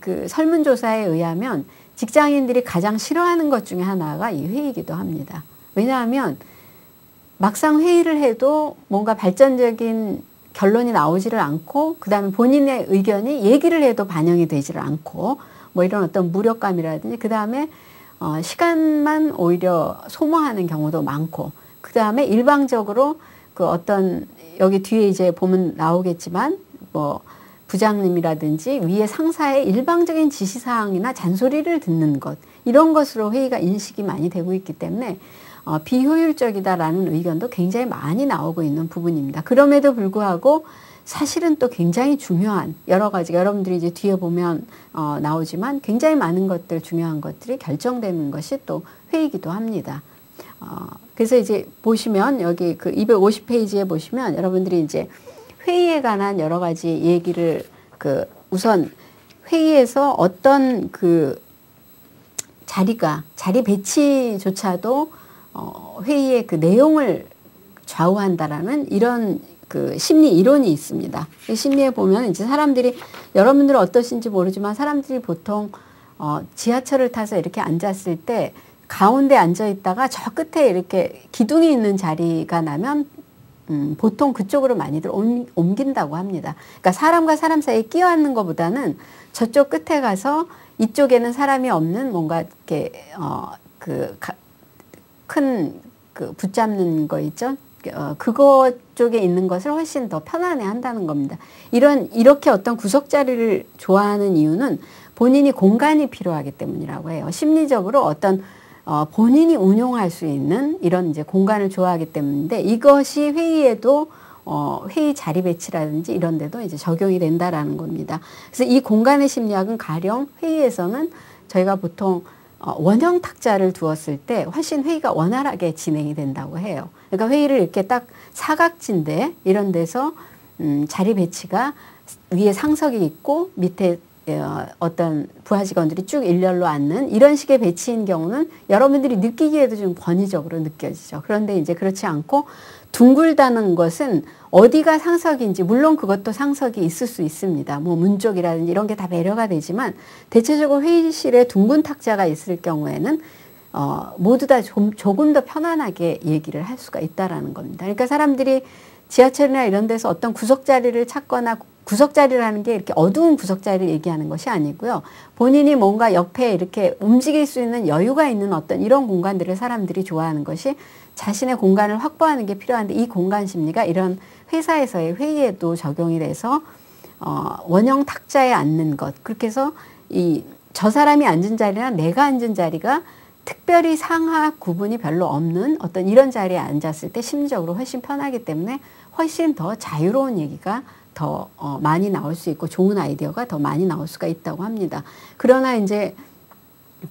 그 설문조사에 의하면 직장인들이 가장 싫어하는 것 중에 하나가 이 회의이기도 합니다. 왜냐하면 막상 회의를 해도 뭔가 발전적인 결론이 나오지를 않고, 그 다음에 본인의 의견이 얘기를 해도 반영이 되지를 않고, 뭐 이런 어떤 무력감이라든지, 그 다음에 시간만 오히려 소모하는 경우도 많고, 그 다음에 일방적으로 그 어떤, 여기 뒤에 이제 보면 나오겠지만, 뭐 부장님이라든지 위에 상사의 일방적인 지시사항이나 잔소리를 듣는 것, 이런 것으로 회의가 인식이 많이 되고 있기 때문에 비효율적이다라는 의견도 굉장히 많이 나오고 있는 부분입니다. 그럼에도 불구하고 사실은 또 굉장히 중요한 여러 가지, 여러분들이 이제 뒤에 보면 나오지만 굉장히 많은 것들, 중요한 것들이 결정되는 것이 또 회의이기도 합니다. 그래서 이제 보시면 여기 그 250페이지에 보시면 여러분들이 이제 회의에 관한 여러 가지 얘기를 그 우선 회의에서 어떤 그 자리 배치조차도 회의의 그 내용을 좌우한다라는 이런 그 심리 이론이 있습니다. 이 심리에 보면 이제 사람들이, 여러분들은 어떠신지 모르지만 사람들이 보통 지하철을 타서 이렇게 앉았을 때 가운데 앉아 있다가 저 끝에 이렇게 기둥이 있는 자리가 나면 보통 그쪽으로 많이들 옮긴다고 합니다. 그러니까 사람과 사람 사이에 끼어 앉는 것보다는 저쪽 끝에 가서 이쪽에는 사람이 없는 뭔가 이렇게 큰 그 붙잡는 거 있죠. 그거 쪽에 있는 것을 훨씬 더 편안해 한다는 겁니다. 이렇게 어떤 구석 자리를 좋아하는 이유는 본인이 공간이 필요하기 때문이라고 해요. 심리적으로 어떤 본인이 운용할 수 있는 이런 이제 공간을 좋아하기 때문인데, 이것이 회의에도 회의 자리 배치라든지 이런 데도 이제 적용이 된다라는 겁니다. 그래서 이 공간의 심리학은 가령 회의에서는 저희가 보통 원형 탁자를 두었을 때 훨씬 회의가 원활하게 진행이 된다고 해요. 그러니까 회의를 이렇게 딱 사각지인데 이런 데서 자리 배치가 위에 상석이 있고 밑에 어떤 부하 직원들이 쭉 일렬로 앉는 이런 식의 배치인 경우는 여러분들이 느끼기에도 좀 권위적으로 느껴지죠. 그런데 이제 그렇지 않고 둥글다는 것은 어디가 상석인지, 물론 그것도 상석이 있을 수 있습니다. 뭐 문 쪽이라든지 이런 게 다 배려가 되지만 대체적으로 회의실에 둥근 탁자가 있을 경우에는 모두 다 조금 더 편안하게 얘기를 할 수가 있다라는 겁니다. 그러니까 사람들이 지하철이나 이런 데서 어떤 구석자리를 찾거나, 구석자리라는 게 이렇게 어두운 구석자리를 얘기하는 것이 아니고요. 본인이 뭔가 옆에 이렇게 움직일 수 있는 여유가 있는 어떤 이런 공간들을 사람들이 좋아하는 것이, 자신의 공간을 확보하는 게 필요한데, 이 공간 심리가 이런 회사에서의 회의에도 적용이 돼서 원형 탁자에 앉는 것, 그렇게 해서 저 사람이 앉은 자리나 내가 앉은 자리가 특별히 상하 구분이 별로 없는 어떤 이런 자리에 앉았을 때 심리적으로 훨씬 편하기 때문에 훨씬 더 자유로운 얘기가 더 많이 나올 수 있고 좋은 아이디어가 더 많이 나올 수가 있다고 합니다. 그러나 이제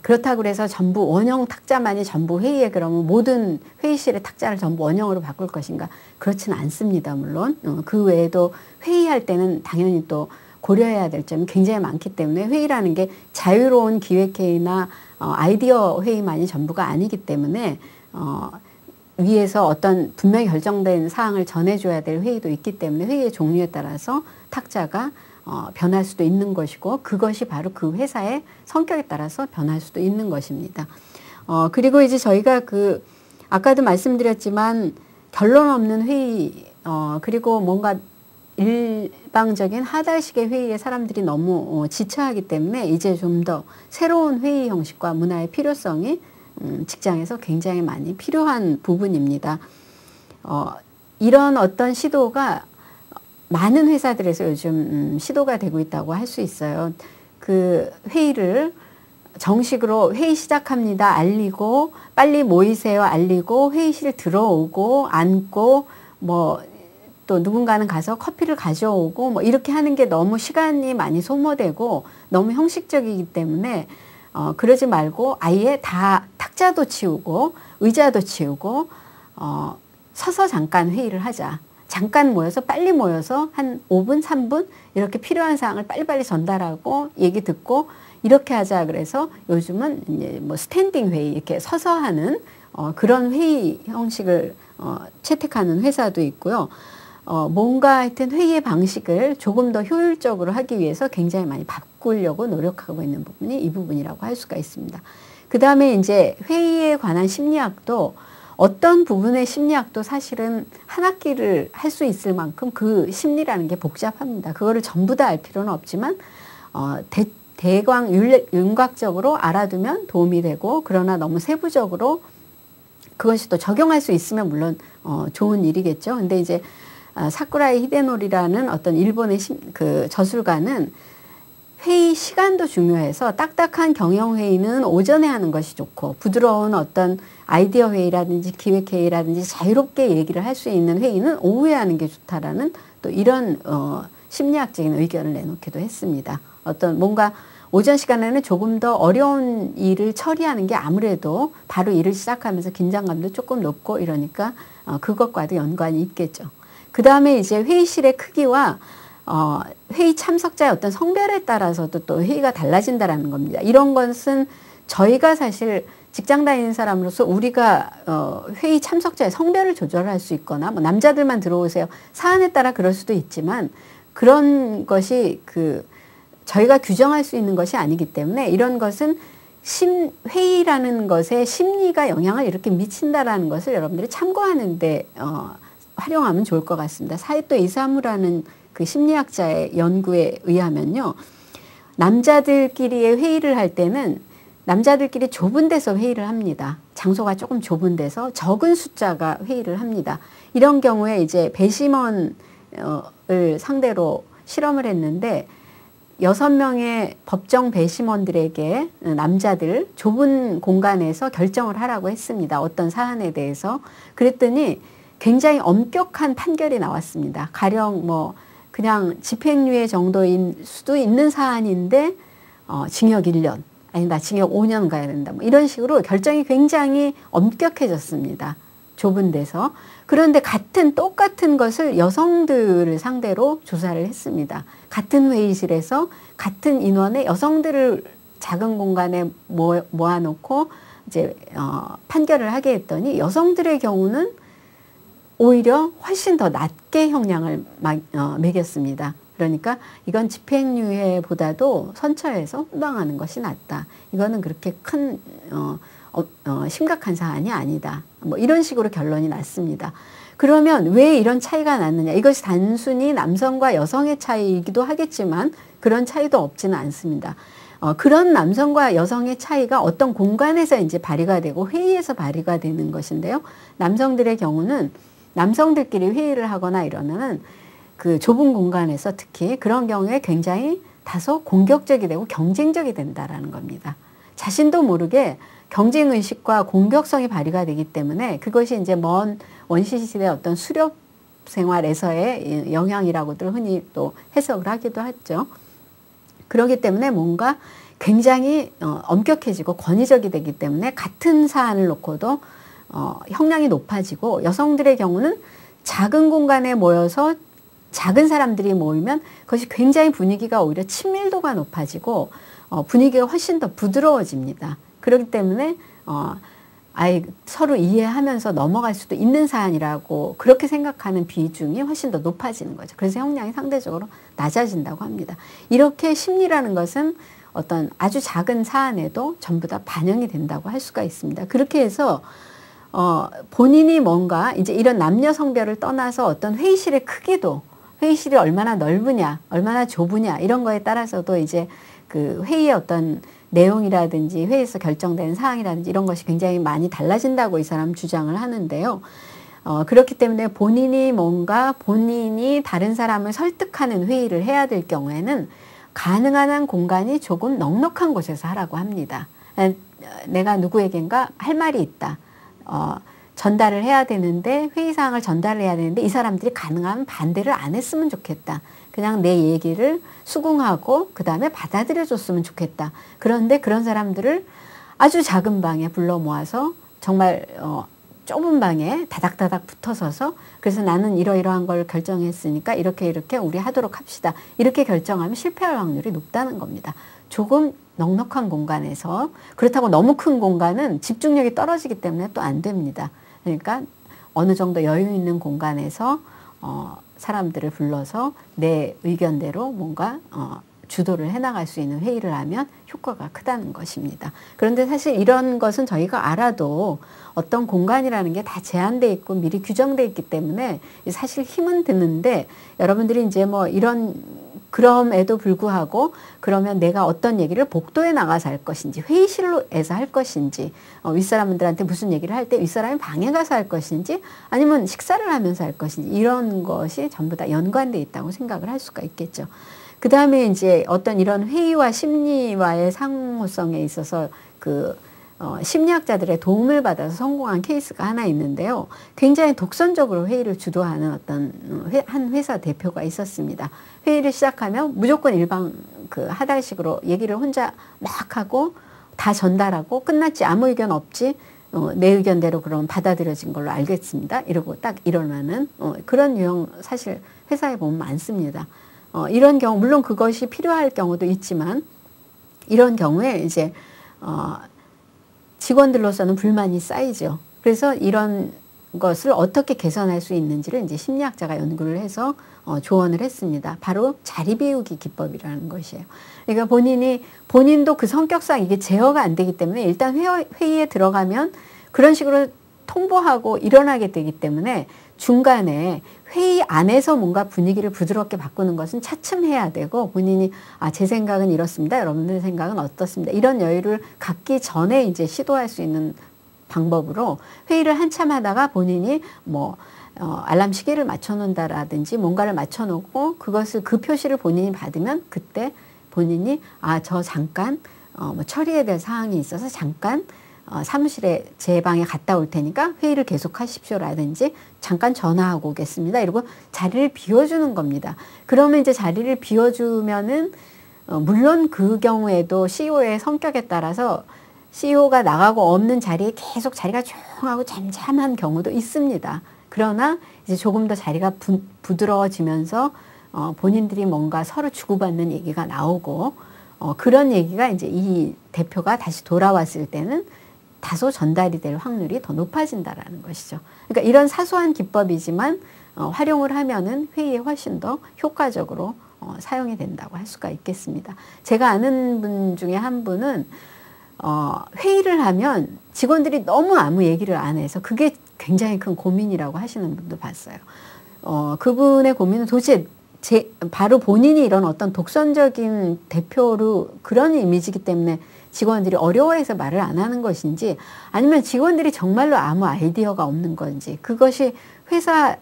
그렇다고 그래서 전부 원형 탁자만이 전부 회의에, 그러면 모든 회의실의 탁자를 전부 원형으로 바꿀 것인가? 그렇지는 않습니다. 물론 그 외에도 회의할 때는 당연히 또 고려해야 될 점이 굉장히 많기 때문에, 회의라는 게 자유로운 기획회의나 아이디어 회의만이 전부가 아니기 때문에 위에서 어떤 분명히 결정된 사항을 전해줘야 될 회의도 있기 때문에 회의의 종류에 따라서 탁자가 변할 수도 있는 것이고, 그것이 바로 그 회사의 성격에 따라서 변할 수도 있는 것입니다. 그리고 이제 저희가 아까도 말씀드렸지만 결론 없는 회의, 그리고 뭔가 일방적인 하달식의 회의에 사람들이 너무 지쳐하기 때문에 이제 좀 더 새로운 회의 형식과 문화의 필요성이 직장에서 굉장히 많이 필요한 부분입니다. 이런 어떤 시도가 많은 회사들에서 요즘 시도가 되고 있다고 할 수 있어요. 그 회의를 정식으로 회의 시작합니다 알리고, 빨리 모이세요 알리고, 회의실 들어오고 앉고, 뭐 또 누군가는 가서 커피를 가져오고, 뭐 이렇게 하는 게 너무 시간이 많이 소모되고 너무 형식적이기 때문에 그러지 말고 아예 다 탁자도 치우고 의자도 치우고 서서 잠깐 회의를 하자. 잠깐 모여서 빨리 모여서 한 5분, 3분 이렇게 필요한 사항을 빨리빨리 전달하고 얘기 듣고 이렇게 하자. 그래서 요즘은 이제 뭐 스탠딩 회의, 이렇게 서서 하는 그런 회의 형식을 채택하는 회사도 있고요. 뭔가 하여튼 회의의 방식을 조금 더 효율적으로 하기 위해서 굉장히 많이 바꾸려고 노력하고 있는 부분이 이 부분이라고 할 수가 있습니다. 그 다음에 이제 회의에 관한 심리학도 어떤 부분의 심리학도 사실은 한 학기를 할 수 있을 만큼 그 심리라는 게 복잡합니다. 그거를 전부 다 알 필요는 없지만 대광 윤곽적으로 알아두면 도움이 되고, 그러나 너무 세부적으로 그것이 또 적용할 수 있으면 물론 좋은 일이겠죠. 근데 이제 사쿠라이 히데노리라는 어떤 일본의 그 저술가는 회의 시간도 중요해서 딱딱한 경영 회의는 오전에 하는 것이 좋고, 부드러운 어떤 아이디어 회의라든지 기획 회의라든지 자유롭게 얘기를 할 수 있는 회의는 오후에 하는 게 좋다라는 또 이런 심리학적인 의견을 내놓기도 했습니다. 어떤 뭔가 오전 시간에는 조금 더 어려운 일을 처리하는 게 아무래도 바로 일을 시작하면서 긴장감도 조금 높고 이러니까 그것과도 연관이 있겠죠. 그 다음에 이제 회의실의 크기와 회의 참석자의 어떤 성별에 따라서도 또 회의가 달라진다라는 겁니다. 이런 것은 저희가 사실 직장 다니는 사람으로서 우리가 회의 참석자의 성별을 조절할 수 있거나, 뭐 남자들만 들어오세요, 사안에 따라 그럴 수도 있지만, 그런 것이 저희가 규정할 수 있는 것이 아니기 때문에, 이런 것은 회의라는 것에 심리가 영향을 이렇게 미친다라는 것을 여러분들이 참고하는데 활용하면 좋을 것 같습니다. 사이토 이사무라는 그 심리학자의 연구에 의하면요, 남자들끼리의 회의를 할 때는 남자들끼리 좁은 데서 회의를 합니다. 장소가 조금 좁은 데서 적은 숫자가 회의를 합니다. 이런 경우에 이제 배심원을 상대로 실험을 했는데 6명의 법정 배심원들에게 남자들 좁은 공간에서 결정을 하라고 했습니다. 어떤 사안에 대해서. 그랬더니 굉장히 엄격한 판결이 나왔습니다. 가령 뭐 그냥 집행유예 정도인 수도 있는 사안인데 징역 1년, 아니다 징역 5년 가야 된다, 뭐 이런 식으로 결정이 굉장히 엄격해졌습니다. 좁은 데서. 그런데 똑같은 것을 여성들을 상대로 조사를 했습니다. 같은 회의실에서 같은 인원의 여성들을 작은 공간에 모아놓고 이제 판결을 하게 했더니 여성들의 경우는 오히려 훨씬 더 낮게 형량을 매겼습니다. 그러니까 이건 집행유예보다도 선처해서 훈방하는 것이 낫다. 이거는 그렇게 큰 심각한 사안이 아니다. 뭐 이런 식으로 결론이 났습니다. 그러면 왜 이런 차이가 났느냐? 이것이 단순히 남성과 여성의 차이이기도 하겠지만 그런 차이도 없지는 않습니다. 그런 남성과 여성의 차이가 어떤 공간에서 이제 발휘가 되고 회의에서 발휘가 되는 것인데요. 남성들의 경우는 남성들끼리 회의를 하거나 이러면은 그 좁은 공간에서 특히 그런 경우에 굉장히 다소 공격적이 되고 경쟁적이 된다라는 겁니다. 자신도 모르게 경쟁의식과 공격성이 발휘가 되기 때문에 그것이 이제 먼 원시시대의 어떤 수렵 생활에서의 영향이라고들 흔히 또 해석을 하기도 하죠. 그렇기 때문에 뭔가 굉장히 엄격해지고 권위적이 되기 때문에 같은 사안을 놓고도 형량이 높아지고, 여성들의 경우는 작은 공간에 모여서 작은 사람들이 모이면 그것이 굉장히 분위기가 오히려 친밀도가 높아지고 분위기가 훨씬 더 부드러워집니다. 그렇기 때문에 아예 서로 이해하면서 넘어갈 수도 있는 사안이라고 그렇게 생각하는 비중이 훨씬 더 높아지는 거죠. 그래서 형량이 상대적으로 낮아진다고 합니다. 이렇게 심리라는 것은 어떤 아주 작은 사안에도 전부 다 반영이 된다고 할 수가 있습니다. 그렇게 해서 본인이 뭔가 이제 이런 남녀 성별을 떠나서 어떤 회의실의 크기도, 회의실이 얼마나 넓으냐, 얼마나 좁으냐 이런 거에 따라서도 이제 그 회의의 어떤 내용이라든지 회의에서 결정된 사항이라든지 이런 것이 굉장히 많이 달라진다고 이 사람 주장을 하는데요. 그렇기 때문에 본인이 다른 사람을 설득하는 회의를 해야 될 경우에는 가능한 한 공간이 조금 넉넉한 곳에서 하라고 합니다. 내가 누구에겐가 할 말이 있다. 전달을 해야 되는데, 회의사항을 전달을 해야 되는데 이 사람들이 가능하면 반대를 안 했으면 좋겠다. 그냥 내 얘기를 수긍하고 그 다음에 받아들여 줬으면 좋겠다. 그런데 그런 사람들을 아주 작은 방에 불러 모아서 정말 좁은 방에 다닥다닥 붙어서서, 그래서 나는 이러이러한 걸 결정했으니까 이렇게 우리 하도록 합시다. 이렇게 결정하면 실패할 확률이 높다는 겁니다. 조금 넉넉한 공간에서. 그렇다고 너무 큰 공간은 집중력이 떨어지기 때문에 또 안 됩니다. 그러니까 어느 정도 여유 있는 공간에서 사람들을 불러서 내 의견대로 뭔가 주도를 해나갈 수 있는 회의를 하면 효과가 크다는 것입니다. 그런데 사실 이런 것은 저희가 알아도 어떤 공간이라는 게 다 제한돼 있고 미리 규정돼 있기 때문에 사실 힘은 드는데, 여러분들이 이제 뭐 이런 그럼에도 불구하고 그러면 내가 어떤 얘기를 복도에 나가서 할 것인지, 회의실로에서 할 것인지, 윗사람들한테 무슨 얘기를 할 때 윗사람이 방에 가서 할 것인지, 아니면 식사를 하면서 할 것인지, 이런 것이 전부 다 연관돼 있다고 생각을 할 수가 있겠죠. 그 다음에 이제 어떤 이런 회의와 심리와의 상호성에 있어서 심리학자들의 도움을 받아서 성공한 케이스가 하나 있는데요. 굉장히 독선적으로 회의를 주도하는 어떤 한 회사 대표가 있었습니다. 회의를 시작하면 무조건 일방 하달식으로 얘기를 혼자 막 하고 다 전달하고, 끝났지, 아무 의견 없지, 내 의견대로 그럼 받아들여진 걸로 알겠습니다, 이러고 딱 일어나는 그런 유형 사실 회사에 보면 많습니다. 이런 경우, 물론 그것이 필요할 경우도 있지만, 이런 경우에 이제 직원들로서는 불만이 쌓이죠. 그래서 이런 것을 어떻게 개선할 수 있는지를 이제 심리학자가 연구를 해서 조언을 했습니다. 바로 자리 비우기 기법이라는 것이에요. 그러니까 본인도 그 성격상 이게 제어가 안 되기 때문에 일단 회의에 들어가면 그런 식으로 통보하고 일어나게 되기 때문에 중간에 회의 안에서 뭔가 분위기를 부드럽게 바꾸는 것은 차츰 해야 되고, 본인이 제 생각은 이렇습니다, 여러분들 생각은 어떻습니다, 이런 여유를 갖기 전에 이제 시도할 수 있는 방법으로, 회의를 한참 하다가 본인이 알람 시계를 맞춰놓는다라든지 뭔가를 맞춰놓고 그것을 그 표시를 본인이 받으면 그때 본인이 저 잠깐 처리해야 될 사항이 있어서 잠깐 사무실에 제 방에 갔다 올 테니까 회의를 계속하십시오라든지 잠깐 전화하고 오겠습니다, 이러고 자리를 비워주는 겁니다. 그러면 이제 자리를 비워주면은 물론 그 경우에도 CEO의 성격에 따라서 CEO가 나가고 없는 자리에 계속 자리가 조용하고 잠잠한 경우도 있습니다. 그러나 이제 조금 더 자리가 부드러워지면서 본인들이 뭔가 서로 주고받는 얘기가 나오고, 그런 얘기가 이제 이 대표가 다시 돌아왔을 때는 다소 전달이 될 확률이 더 높아진다라는 것이죠. 그러니까 이런 사소한 기법이지만 활용을 하면은 회의에 훨씬 더 효과적으로 사용이 된다고 할 수가 있겠습니다. 제가 아는 분 중에 한 분은 회의를 하면 직원들이 너무 아무 얘기를 안 해서 그게 굉장히 큰 고민이라고 하시는 분도 봤어요. 그분의 고민은 도대체 바로 본인이 이런 어떤 독선적인 대표로 그런 이미지이기 때문에 직원들이 어려워해서 말을 안 하는 것인지, 아니면 직원들이 정말로 아무 아이디어가 없는 건지, 그것이 회사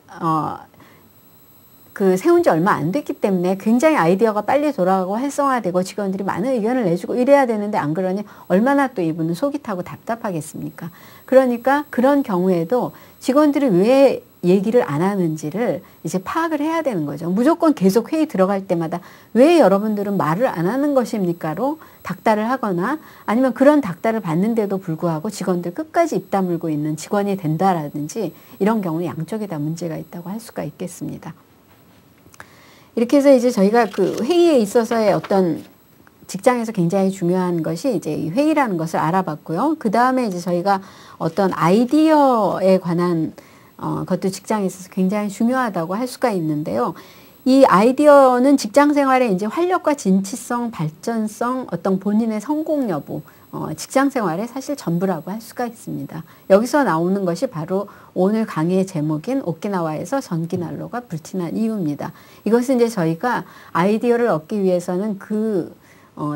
세운 지 얼마 안 됐기 때문에 굉장히 아이디어가 빨리 돌아가고 활성화되고 직원들이 많은 의견을 내주고 이래야 되는데, 안 그러니 얼마나 또 이분은 속이 타고 답답하겠습니까? 그러니까 그런 경우에도 직원들이 왜 얘기를 안 하는지를 이제 파악을 해야 되는 거죠. 무조건 계속 회의 들어갈 때마다 왜 여러분들은 말을 안 하는 것입니까로 닥달을 하거나, 아니면 그런 닥달을 받는데도 불구하고 직원들 끝까지 입 다물고 있는 직원이 된다라든지, 이런 경우는 양쪽에 다 문제가 있다고 할 수가 있겠습니다. 이렇게 해서 이제 저희가 그 회의에 있어서의 어떤 직장에서 굉장히 중요한 것이 이제 이 회의라는 것을 알아봤고요. 그 다음에 이제 저희가 어떤 아이디어에 관한 것도 직장에 있어서 굉장히 중요하다고 할 수가 있는데요. 이 아이디어는 직장 생활의 이제 활력과 진취성, 발전성, 어떤 본인의 성공 여부, 직장 생활의 사실 전부라고 할 수가 있습니다. 여기서 나오는 것이 바로 오늘 강의의 제목인 오키나와에서 전기난로가 불티난 이유입니다. 이것은 이제 저희가 아이디어를 얻기 위해서는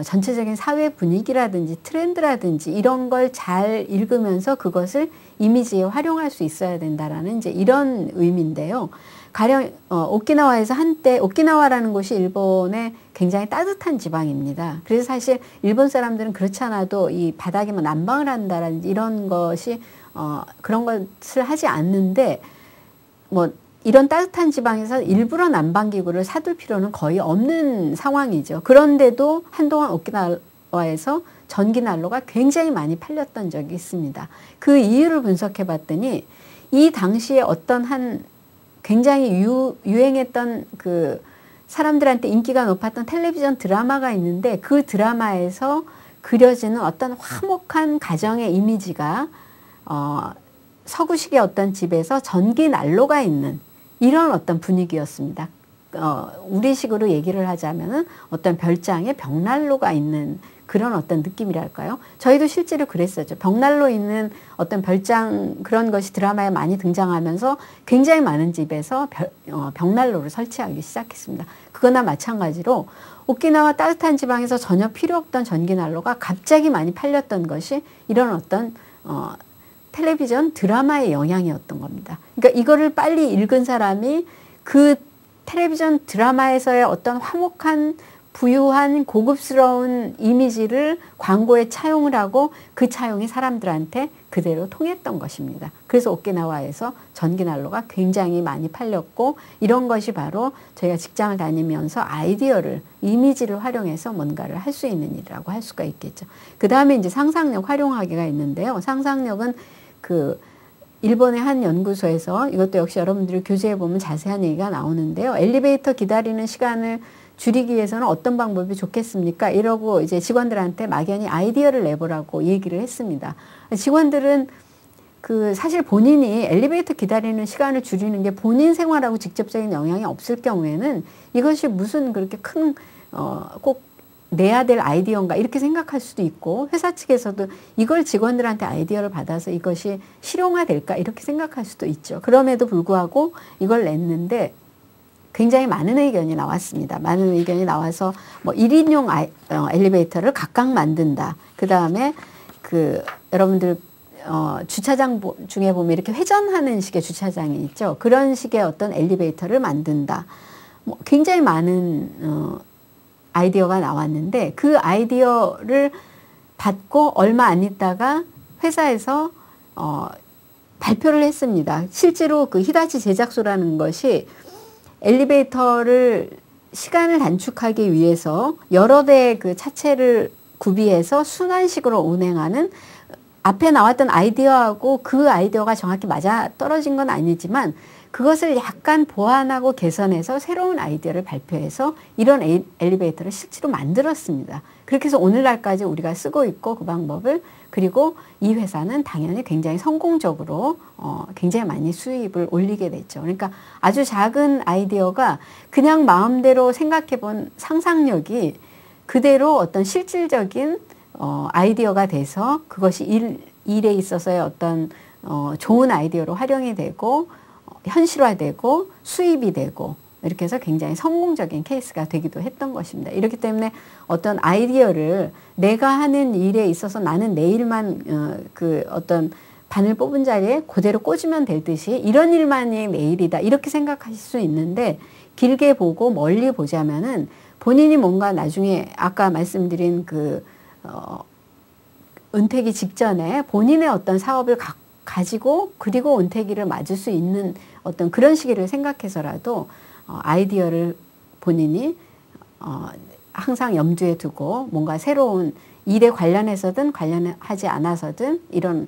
전체적인 사회 분위기라든지 트렌드라든지 이런 걸 잘 읽으면서 그것을 이미지에 활용할 수 있어야 된다라는 이제 이런 의미인데요. 가령 오키나와에서 한때, 오키나와라는 곳이 일본의 굉장히 따뜻한 지방입니다. 그래서 사실 일본 사람들은 그렇지 않아도 이 바닥에 뭐 난방을 한다라든지 이런 것이 그런 것을 하지 않는데, 이런 따뜻한 지방에서 일부러 난방기구를 사둘 필요는 거의 없는 상황이죠. 그런데도 한동안 오키나와에서 전기난로가 굉장히 많이 팔렸던 적이 있습니다. 그 이유를 분석해 봤더니, 이 당시에 어떤 굉장히 유행했던 사람들한테 인기가 높았던 텔레비전 드라마가 있는데, 그 드라마에서 그려지는 어떤 화목한 가정의 이미지가 서구식의 어떤 집에서 전기난로가 있는 이런 어떤 분위기였습니다. 우리식으로 얘기를 하자면은 어떤 별장에 벽난로가 있는 그런 어떤 느낌이랄까요? 저희도 실제로 그랬었죠. 벽난로 있는 어떤 별장 그런 것이 드라마에 많이 등장하면서 굉장히 많은 집에서 벽난로를 설치하기 시작했습니다. 그거나 마찬가지로 오키나와 따뜻한 지방에서 전혀 필요 없던 전기난로가 갑자기 많이 팔렸던 것이 이런 어떤 텔레비전 드라마의 영향이었던 겁니다. 그러니까 이거를 빨리 읽은 사람이 그 텔레비전 드라마에서의 어떤 화목한 부유한 고급스러운 이미지를 광고에 차용을 하고 그 차용이 사람들한테 그대로 통했던 것입니다. 그래서 오키나와에서 전기난로가 굉장히 많이 팔렸고 이런 것이 바로 저희가 직장을 다니면서 아이디어를 이미지를 활용해서 뭔가를 할 수 있는 일이라고 할 수가 있겠죠. 그 다음에 이제 상상력 활용하기가 있는데요. 상상력은 그 일본의 한 연구소에서 이것도 역시 여러분들이 교재에 보면 자세한 얘기가 나오는데요. 엘리베이터 기다리는 시간을 줄이기 위해서는 어떤 방법이 좋겠습니까? 이러고 이제 직원들한테 막연히 아이디어를 내보라고 얘기를 했습니다. 직원들은 그 사실 본인이 엘리베이터 기다리는 시간을 줄이는 게 본인 생활하고 직접적인 영향이 없을 경우에는 이것이 무슨 그렇게 큰 꼭 내야 될 아이디어인가 이렇게 생각할 수도 있고 회사 측에서도 이걸 직원들한테 아이디어를 받아서 이것이 실용화될까 이렇게 생각할 수도 있죠. 그럼에도 불구하고 이걸 냈는데 굉장히 많은 의견이 나왔습니다. 많은 의견이 나와서 뭐 1인용 엘리베이터를 각각 만든다. 그 다음에 그 여러분들 주차장 중에 보면 이렇게 회전하는 식의 주차장이 있죠. 그런 식의 어떤 엘리베이터를 만든다. 뭐 굉장히 많은 아이디어가 나왔는데 그 아이디어를 받고 얼마 안 있다가 회사에서 발표를 했습니다. 실제로 그 히다치 제작소라는 것이 엘리베이터를 시간을 단축하기 위해서 여러 대의 그 차체를 구비해서 순환식으로 운행하는 앞에 나왔던 아이디어하고 그 아이디어가 정확히 맞아 떨어진 건 아니지만 그것을 약간 보완하고 개선해서 새로운 아이디어를 발표해서 이런 엘리베이터를 실제로 만들었습니다. 그렇게 해서 오늘날까지 우리가 쓰고 있고 그 방법을 그리고 이 회사는 당연히 굉장히 성공적으로 굉장히 많이 수입을 올리게 됐죠. 그러니까 아주 작은 아이디어가 그냥 마음대로 생각해 본 상상력이 그대로 어떤 실질적인 아이디어가 돼서 그것이 일에 있어서의 어떤 좋은 아이디어로 활용이 되고 현실화되고 수입이 되고 이렇게 해서 굉장히 성공적인 케이스가 되기도 했던 것입니다. 이렇기 때문에 어떤 아이디어를 내가 하는 일에 있어서 나는 내 일만 그 어떤 바늘 뽑은 자리에 그대로 꽂으면 되듯이 이런 일만이 내 일이다 이렇게 생각하실 수 있는데 길게 보고 멀리 보자면은 본인이 뭔가 나중에 아까 말씀드린 그 은퇴기 직전에 본인의 어떤 사업을 가지고 그리고 은퇴기를 맞을 수 있는 어떤 그런 시기를 생각해서라도 아이디어를 본인이 항상 염두에 두고 뭔가 새로운 일에 관련해서든 관련하지 않아서든 이런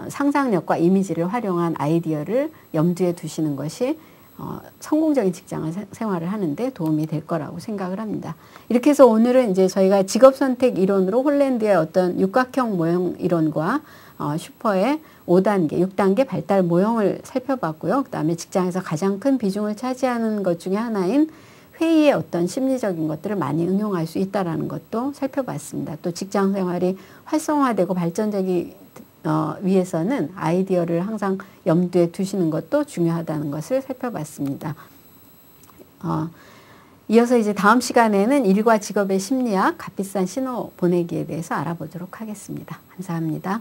상상력과 이미지를 활용한 아이디어를 염두에 두시는 것이 성공적인 직장 생활을 하는데 도움이 될 거라고 생각을 합니다. 이렇게 해서 오늘은 이제 저희가 직업선택 이론으로 홀랜드의 어떤 육각형 모형 이론과 슈퍼의 5단계, 6단계 발달 모형을 살펴봤고요. 그 다음에 직장에서 가장 큰 비중을 차지하는 것 중에 하나인 회의의 어떤 심리적인 것들을 많이 응용할 수 있다는 것도 살펴봤습니다. 또 직장 생활이 활성화되고 발전되기 위해서는 아이디어를 항상 염두에 두시는 것도 중요하다는 것을 살펴봤습니다. 이어서 이제 다음 시간에는 일과 직업의 심리학, 값비싼 신호 보내기에 대해서 알아보도록 하겠습니다. 감사합니다.